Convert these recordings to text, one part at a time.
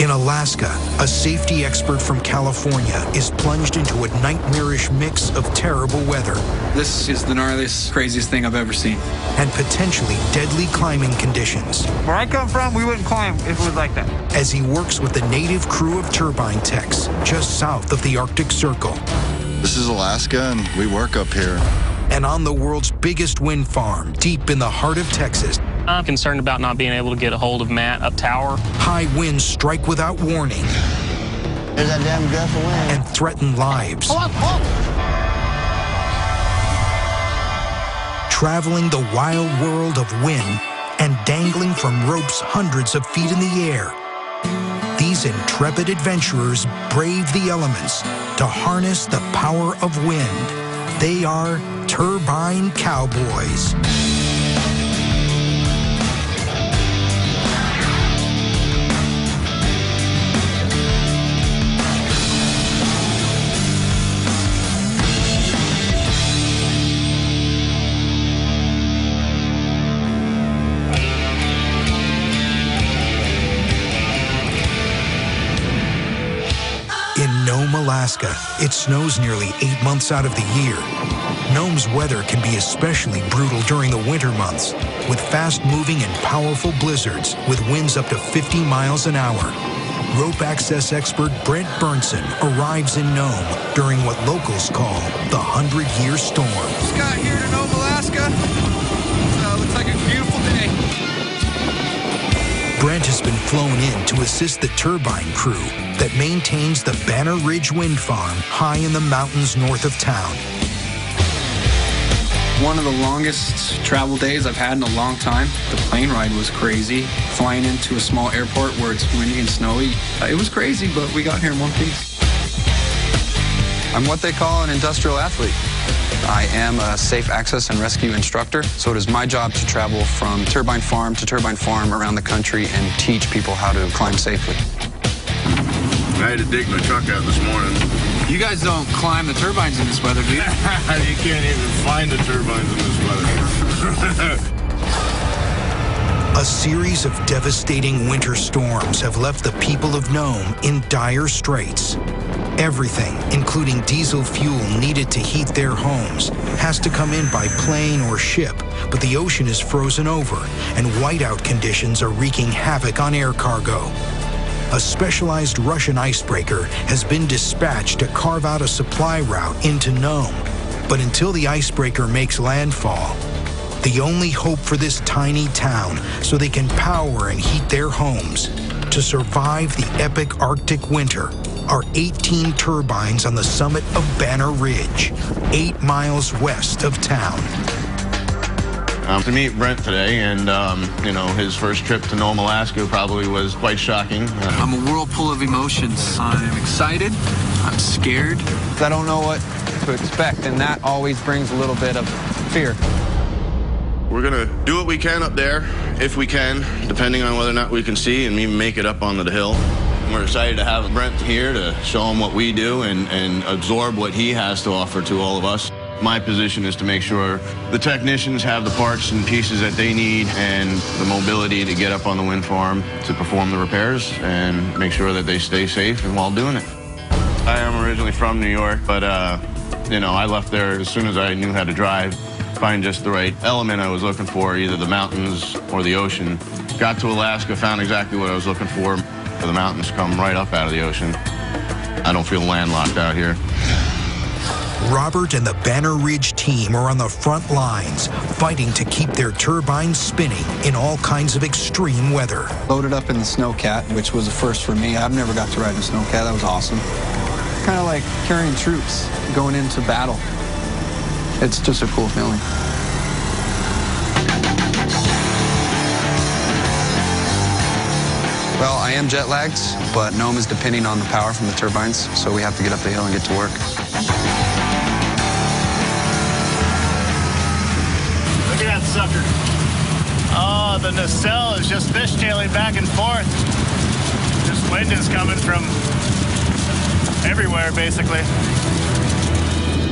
In Alaska, a safety expert from California is plunged into a nightmarish mix of terrible weather. This is the gnarliest, craziest thing I've ever seen. And potentially deadly climbing conditions. Where I come from, we wouldn't climb if it was like that. As he works with the native crew of turbine techs just south of the Arctic Circle. This is Alaska, and we work up here. And on the world's biggest wind farm, deep in the heart of Texas, I'm concerned about not being able to get a hold of Matt up tower. High winds strike without warning. There's that damn gust of wind. And threaten lives. Traveling the wild world of wind and dangling from ropes hundreds of feet in the air. These intrepid adventurers brave the elements to harness the power of wind. They are turbine cowboys. Alaska, it snows nearly 8 months out of the year. Nome's weather can be especially brutal during the winter months, with fast-moving and powerful blizzards with winds up to 50 miles an hour. Rope access expert Brent Burnson arrives in Nome during what locals call the 100-year storm. Just got here to Nome, Alaska. Looks like a beautiful day. Brent has been flown in to assist the turbine crew that maintains the Banner Ridge Wind Farm high in the mountains north of town. One of the longest travel days I've had in a long time. The plane ride was crazy. Flying into a small airport where it's windy and snowy. It was crazy, but we got here in one piece. I'm what they call an industrial athlete. I am a safe access and rescue instructor, so it is my job to travel from turbine farm to turbine farm around the country and teach people how to climb safely. I had to dig my truck out this morning. You guys don't climb the turbines in this weather, do you? You can't even find the turbines in this weather. A series of devastating winter storms have left the people of Nome in dire straits. Everything, including diesel fuel needed to heat their homes, has to come in by plane or ship, but the ocean is frozen over, and whiteout conditions are wreaking havoc on air cargo. A specialized Russian icebreaker has been dispatched to carve out a supply route into Nome, but until the icebreaker makes landfall, the only hope for this tiny town so they can power and heat their homes to survive the epic Arctic winter are 18 turbines on the summit of Banner Ridge, 8 miles west of town. To meet Brent today, and his first trip to Nome, Alaska probably was quite shocking. I'm a whirlpool of emotions. I'm excited, I'm scared. I don't know what to expect, and that always brings a little bit of fear. We're gonna do what we can up there, if we can, depending on whether or not we can see and even make it up onto the hill. We're excited to have Brent here to show him what we do and absorb what he has to offer to all of us. My position is to make sure the technicians have the parts and pieces that they need and the mobility to get up on the wind farm to perform the repairs and make sure that they stay safe and while doing it. I am originally from New York, but I left there as soon as I knew how to drive, find just the right element I was looking for, either the mountains or the ocean. Got to Alaska, found exactly what I was looking for. The mountains come right up out of the ocean. I don't feel landlocked out here. Robert and the Banner Ridge team are on the front lines, fighting to keep their turbines spinning in all kinds of extreme weather. Loaded up in the Snowcat, which was a first for me. I've never got to ride a Snowcat. That was awesome. Kind of like carrying troops going into battle. It's just a cool feeling. Well, I am jet lagged, but Nome is depending on the power from the turbines, so we have to get up the hill and get to work. Look at that sucker. Oh, the nacelle is just fishtailing back and forth. This wind is coming from everywhere, basically.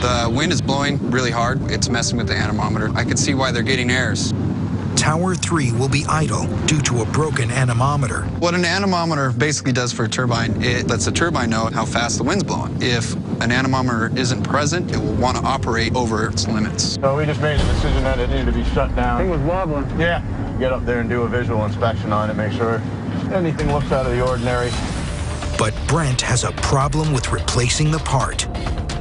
The wind is blowing really hard. It's messing with the anemometer. I can see why they're getting errors. Tower 3 will be idle due to a broken anemometer. What an anemometer basically does for a turbine, it lets the turbine know how fast the wind's blowing. If an anemometer isn't present, it will want to operate over its limits. So we just made the decision that it needed to be shut down. I think it was wobbling. Yeah. Get up there and do a visual inspection on it, make sure anything looks out of the ordinary. But Brent has a problem with replacing the part.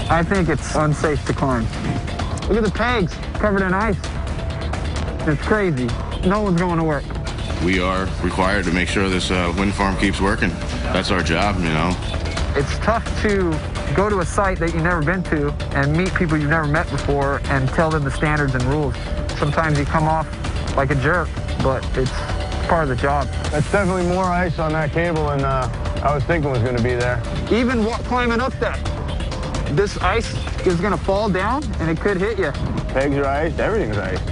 I think it's unsafe to climb. Look at the pegs covered in ice. It's crazy. No one's going to work. We are required to make sure this wind farm keeps working. That's our job, you know. It's tough to go to a site that you've never been to and meet people you've never met before and tell them the standards and rules. Sometimes you come off like a jerk, but it's part of the job. That's definitely more ice on that cable than I was thinking was going to be there. Even climbing up that, this ice is going to fall down and it could hit you. Pegs are iced, everything's iced.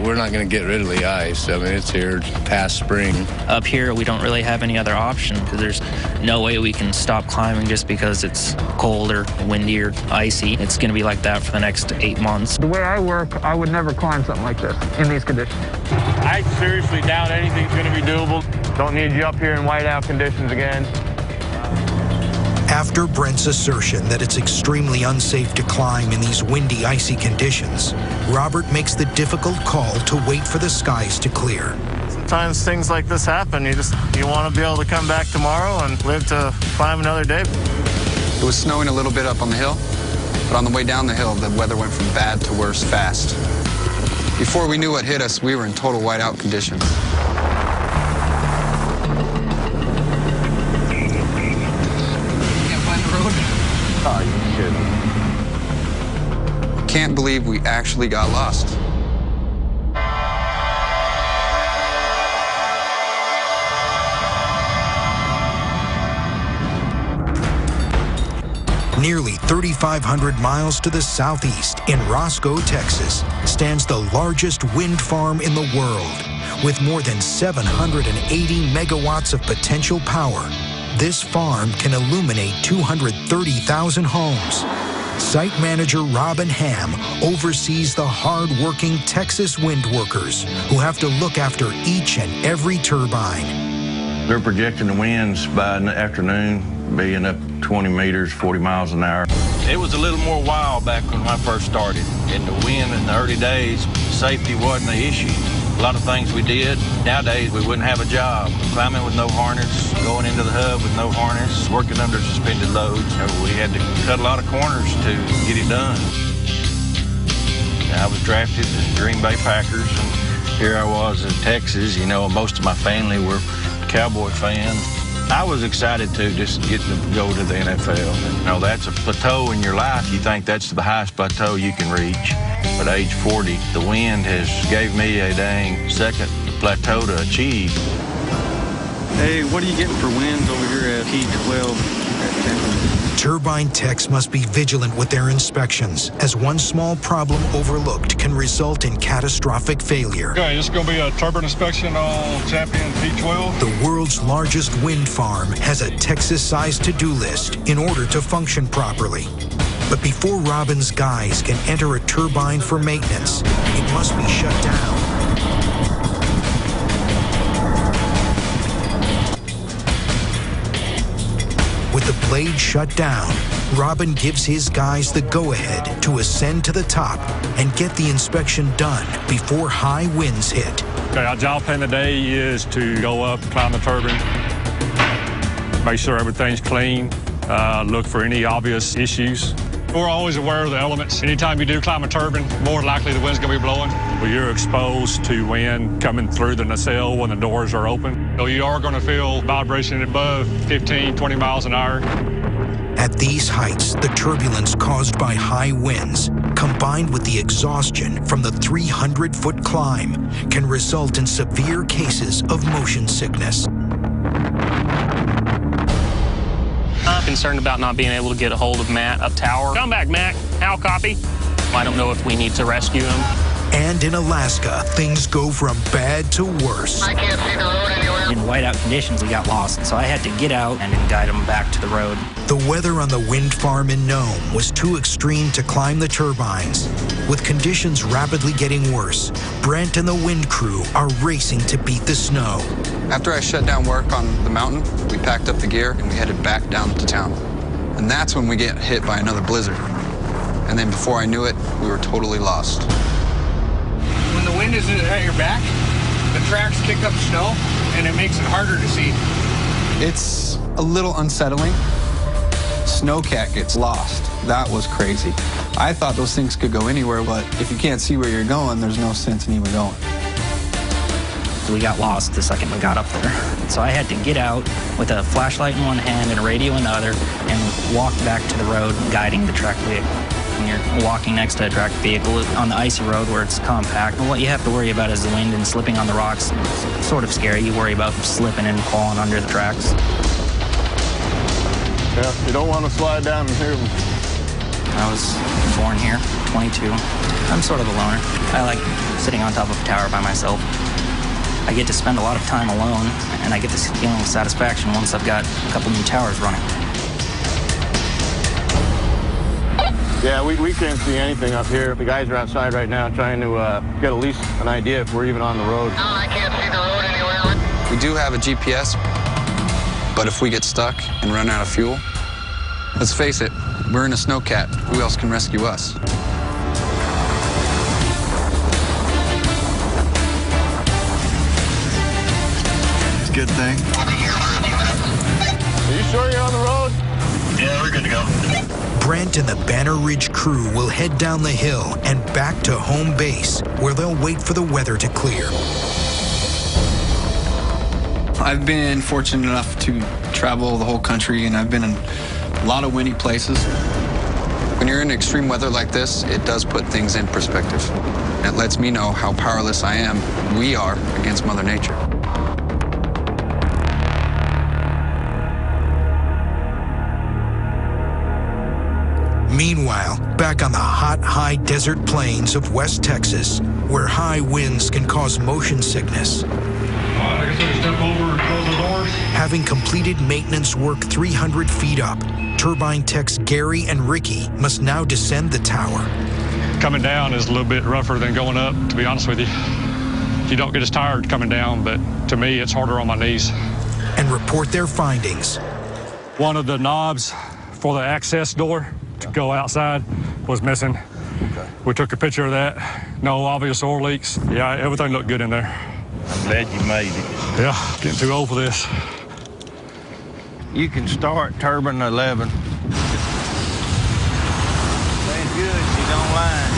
We're not going to get rid of the ice. I mean, it's here past spring. Up here, we don't really have any other option because there's no way we can stop climbing just because it's cold or windy or icy. It's going to be like that for the next 8 months. The way I work, I would never climb something like this in these conditions. I seriously doubt anything's going to be doable. Don't need you up here in whiteout conditions again. After Brent's assertion that it's extremely unsafe to climb in these windy, icy conditions, Robert makes the difficult call to wait for the skies to clear. Sometimes things like this happen. You want to be able to come back tomorrow and live to climb another day. It was snowing a little bit up on the hill, but on the way down the hill, the weather went from bad to worse fast. Before we knew what hit us, we were in total whiteout conditions. Oh, you kidding? Can't believe we actually got lost. Nearly 3,500 miles to the southeast in Roscoe, Texas, stands the largest wind farm in the world. With more than 780 megawatts of potential power, this farm can illuminate 230,000 homes. Site manager Robin Ham oversees the hard-working Texas wind workers who have to look after each and every turbine. They're projecting the winds by the afternoon being up 20 meters, 40 miles an hour. It was a little more wild back when I first started. In the wind in the early days, safety wasn't the issue. A lot of things we did, nowadays we wouldn't have a job. Climbing with no harness, going into the hub with no harness, working under suspended loads. We had to cut a lot of corners to get it done. I was drafted to Green Bay Packers, and here I was in Texas. You know, most of my family were Cowboy fans. I was excited to just get to go to the NFL. You know, that's a plateau in your life. You think that's the highest plateau you can reach. But at age 40, the wind has gave me a dang second plateau to achieve. Hey, what are you getting for winds over here at P12? Turbine techs must be vigilant with their inspections, as one small problem overlooked can result in catastrophic failure. Okay, this is going to be a turbine inspection on Champion P12. The world's largest wind farm has a Texas-sized to-do list in order to function properly. But before Robin's guys can enter a turbine for maintenance, it must be shut down. With the blade shut down, Robin gives his guys the go-ahead to ascend to the top and get the inspection done before high winds hit. Okay, our job plan today is to go up, climb the turbine, make sure everything's clean, look for any obvious issues. We're always aware of the elements. Anytime you do climb a turbine, more likely the wind's going to be blowing. Well, you're exposed to wind coming through the nacelle when the doors are open. So you are going to feel vibration above 15, 20 miles an hour. At these heights, the turbulence caused by high winds, combined with the exhaustion from the 300-foot climb, can result in severe cases of motion sickness. Concerned about not being able to get a hold of Matt up tower. Come back, Matt. How copy? I don't know if we need to rescue him. And in Alaska, things go from bad to worse. I can't see the road anywhere. In whiteout conditions, we got lost, so I had to get out and guide them back to the road. The weather on the wind farm in Nome was too extreme to climb the turbines. With conditions rapidly getting worse, Brent and the wind crew are racing to beat the snow. After I shut down work on the mountain, we packed up the gear and we headed back down to town. And that's when we get hit by another blizzard. And then before I knew it, we were totally lost. When the wind isn't at your back, the tracks kick up snow, and it makes it harder to see. It's a little unsettling. Snowcat gets lost. That was crazy. I thought those things could go anywhere, but if you can't see where you're going, there's no sense in even going. We got lost the second we got up there. So I had to get out with a flashlight in one hand and a radio in the other and walk back to the road, guiding the tracked vehicle. When you're walking next to a tracked vehicle on the icy road where it's compact, what you have to worry about is the wind and slipping on the rocks. It's sort of scary. You worry about slipping and falling under the tracks. Yeah, you don't want to slide down here. I was born here, 22. I'm sort of a loner. I like sitting on top of a tower by myself. I get to spend a lot of time alone, and I get this feeling of satisfaction once I've got a couple new towers running. Yeah, we can't see anything up here. The guys are outside right now trying to get at least an idea if we're even on the road. No, I can't see the road anywhere. We do have a GPS, but if we get stuck and run out of fuel, let's face it, we're in a snowcat. Who else can rescue us? It's a good thing. Are you sure you're on the road? Yeah, we're good to go. Brent and the Banner Ridge crew will head down the hill and back to home base, where they'll wait for the weather to clear. I've been fortunate enough to travel the whole country, and I've been in a lot of windy places. When you're in extreme weather like this, it does put things in perspective. It lets me know how powerless I am, we are, against Mother Nature. Meanwhile, back on the hot, high desert plains of West Texas, where high winds can cause motion sickness. I guess we step over and close the doors. Having completed maintenance work 300 feet up, turbine techs Gary and Ricky must now descend the tower. Coming down is a little bit rougher than going up, to be honest with you. You don't get as tired coming down, but to me, it's harder on my knees. And report their findings. One of the knobs for the access door to go outside was missing. Okay. We took a picture of that. No obvious oil leaks. Yeah, everything looked good in there. I'm glad you made it. Yeah, getting too old for this. You can start turbine 11. Sounds good, she's online.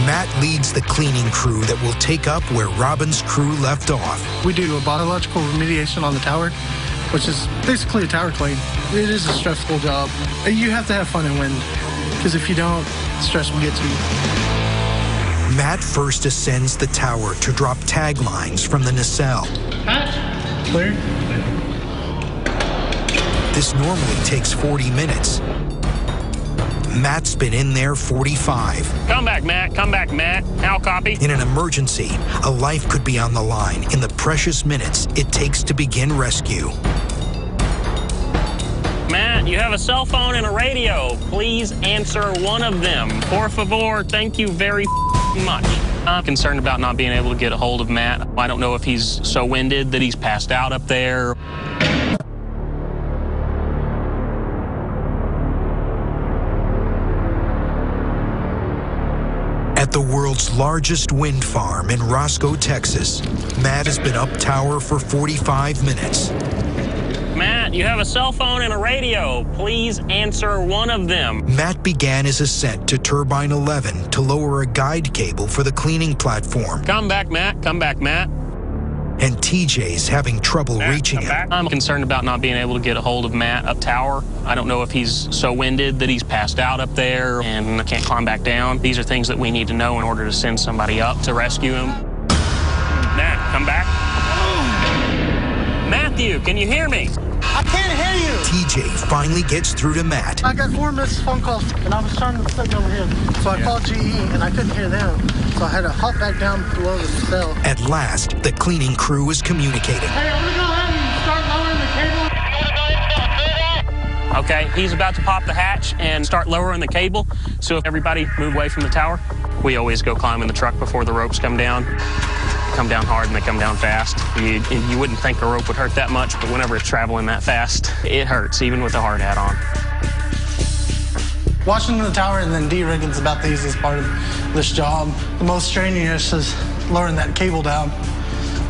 Matt leads the cleaning crew that will take up where Robin's crew left off. We do a biological remediation on the tower, which is basically a tower clean. It is a stressful job. You have to have fun in wind, because if you don't, stress will get to you. Matt first ascends the tower to drop tag lines from the nacelle. Hatch, clear. This normally takes 40 minutes. Matt's been in there 45. Come back, Matt. Come back, Matt. How copy? In an emergency, a life could be on the line in the precious minutes it takes to begin rescue. Matt, you have a cell phone and a radio. Please answer one of them. Por favor, thank you very much. I'm concerned about not being able to get a hold of Matt. I don't know if he's so winded that he's passed out up there. At the world's largest wind farm in Roscoe, Texas, Matt has been up tower for 45 minutes. Matt, you have a cell phone and a radio. Please answer one of them. Matt began his ascent to turbine 11 to lower a guide cable for the cleaning platform. Come back, Matt. Come back, Matt. And TJ's having trouble reaching him. I'm concerned about not being able to get a hold of Matt up tower. I don't know if he's so winded that he's passed out up there and can't climb back down. These are things that we need to know in order to send somebody up to rescue him. Matt, come back. Matthew, can you hear me? I can't hear you. TJ finally gets through to Matt. I got 4 missed phone calls, and I was trying to sit over here. So I called GE, and I couldn't hear them. So I had to hop back down below the cell. At last, the cleaning crew is communicating. Hey, I'm gonna go ahead and start lowering the cable. Okay, he's about to pop the hatch and start lowering the cable. So if everybody move away from the tower, we always go climbing the truck before the ropes come down. Come down hard and they come down fast. You wouldn't think a rope would hurt that much, but whenever it's traveling that fast, it hurts, even with a hard hat on. Watching the tower and then de-rigging is about the easiest part of this job. The most strenuous is lowering that cable down,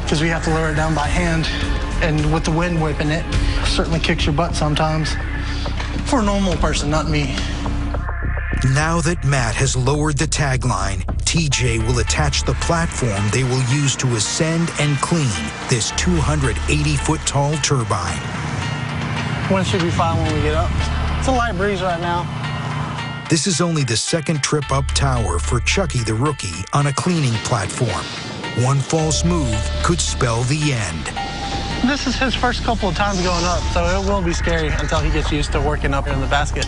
because we have to lower it down by hand, and with the wind whipping it, certainly kicks your butt sometimes. For a normal person, not me. Now that Matt has lowered the tagline, TJ will attach the platform they will use to ascend and clean this 280-foot tall turbine. Wind should be fine when we get up. It's a light breeze right now. This is only the second trip up tower for Chucky the rookie on a cleaning platform. One false move could spell the end. This is his first couple of times going up, so it will be scary until he gets used to working up in the basket.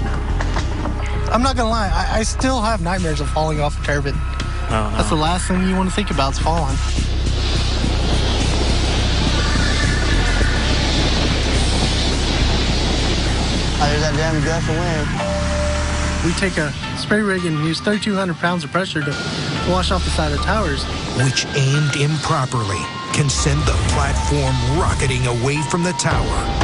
I'm not gonna lie, I still have nightmares of falling off a turbine. Oh, no. That's the last thing you want to think about is falling. There's that damn gust of wind. We take a spray rig and use 3,200 pounds of pressure to wash off the side of towers. Which, aimed improperly, can send the platform rocketing away from the tower.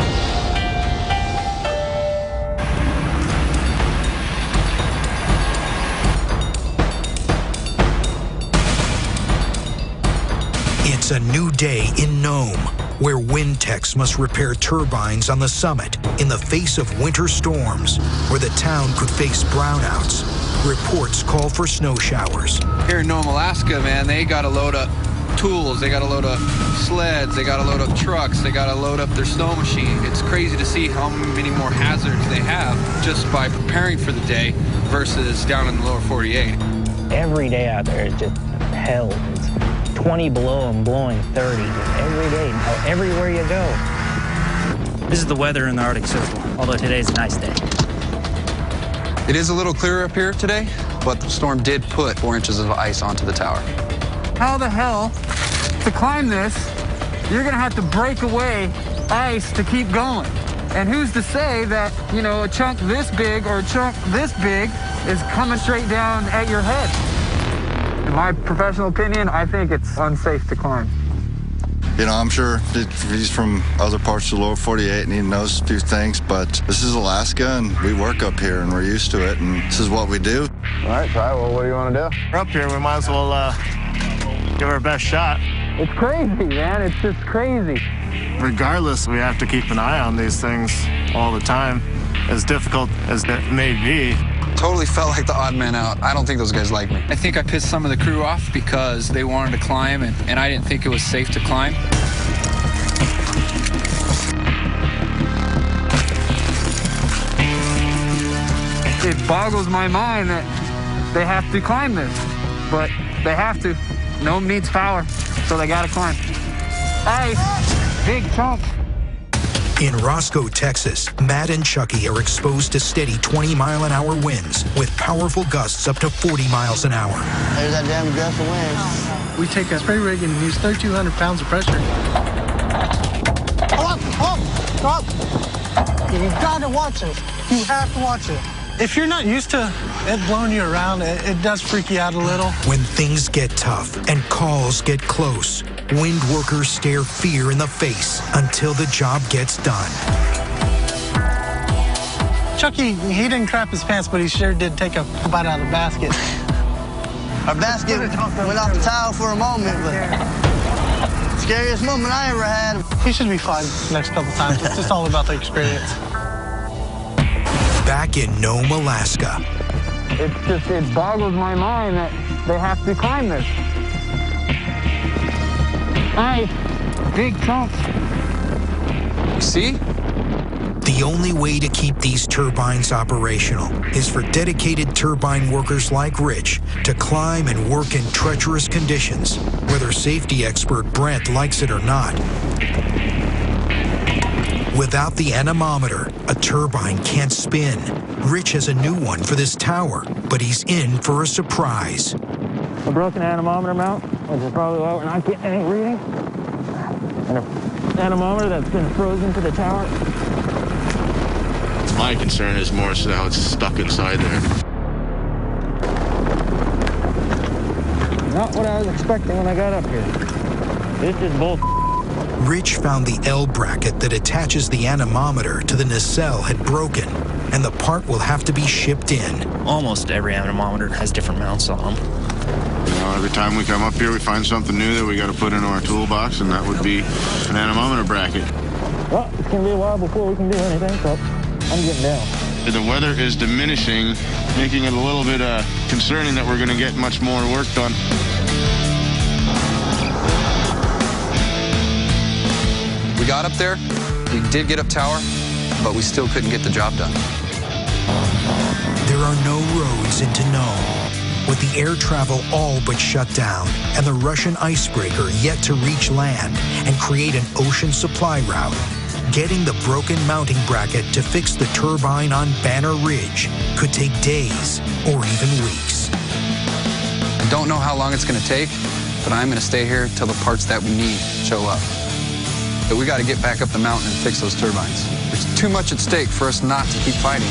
It's a new day in Nome, where wind techs must repair turbines on the summit in the face of winter storms, where the town could face brownouts. Reports call for snow showers. Here in Nome, Alaska, man, they got to load up tools, they got to load up sleds, they got to load up trucks, they got to load up their snow machine. It's crazy to see how many more hazards they have just by preparing for the day versus down in the lower 48. Every day out there is just hell. It's 20 below and blowing 30 every day, everywhere you go. This is the weather in the Arctic Circle, although today's a nice day. It is a little clearer up here today, but the storm did put 4 inches of ice onto the tower. How the hell, to climb this, you're gonna have to break away ice to keep going. And who's to say that, you know, a chunk this big or a chunk this big is coming straight down at your head? In my professional opinion, I think it's unsafe to climb. You know, I'm sure that he's from other parts of the lower 48 and he knows a few things, but this is Alaska and we work up here and we're used to it and this is what we do. All right, Ty, well, what do you want to do? We're up here, we might as well give our best shot. It's crazy, man. It's just crazy. Regardless, we have to keep an eye on these things all the time, as difficult as that may be. Totally felt like the odd man out. I don't think those guys like me. I think I pissed some of the crew off because they wanted to climb and I didn't think it was safe to climb. It boggles my mind that they have to climb this, but they have to. Nome needs power, so they gotta climb. Ice, big chunks. In Roscoe, Texas, Matt and Chucky are exposed to steady 20-mile-an-hour winds with powerful gusts up to 40 miles an hour. There's that damn gust of wind. We take a spray rig and use 3,200 pounds of pressure. Stop! You gotta watch it. You have to watch it. If you're not used to it blowing you around, it does freak you out a little. When things get tough and calls get close, wind workers stare fear in the face until the job gets done. Chucky, he didn't crap his pants, but he sure did take a bite out of the basket. Our basket went off the tile for a moment, but scariest moment I ever had. He should be fine the next couple times. It's just all about the experience. Back in Nome, Alaska. It boggles my mind that they have to climb this. Ice, big chunks. See? The only way to keep these turbines operational is for dedicated turbine workers like Rich to climb and work in treacherous conditions, whether safety expert Brent likes it or not. Without the anemometer, a turbine can't spin. Rich has a new one for this tower, but he's in for a surprise. A broken anemometer mount, which is probably why we're not getting any reading. And an anemometer that's been frozen to the tower. My concern is more so how it's stuck inside there. Not what I was expecting when I got up here. This is bull. Rich found the L bracket that attaches the anemometer to the nacelle had broken, and the part will have to be shipped in. Almost every anemometer has different mounts on them. You know, every time we come up here, we find something new that we got to put into our toolbox, and that would be an anemometer bracket. Well, it's going to be a while before we can do anything, so I'm getting down. The weather is diminishing, making it a little bit concerning that we're going to get much more work done. We got up there, we did get up tower, but we still couldn't get the job done. There are no roads into Nome, with the air travel all but shut down and the Russian icebreaker yet to reach land and create an ocean supply route. Getting the broken mounting bracket to fix the turbine on Banner Ridge could take days or even weeks. I don't know how long it's going to take, but I'm going to stay here till the parts that we need show up. But we got to get back up the mountain and fix those turbines. There's too much at stake for us not to keep fighting.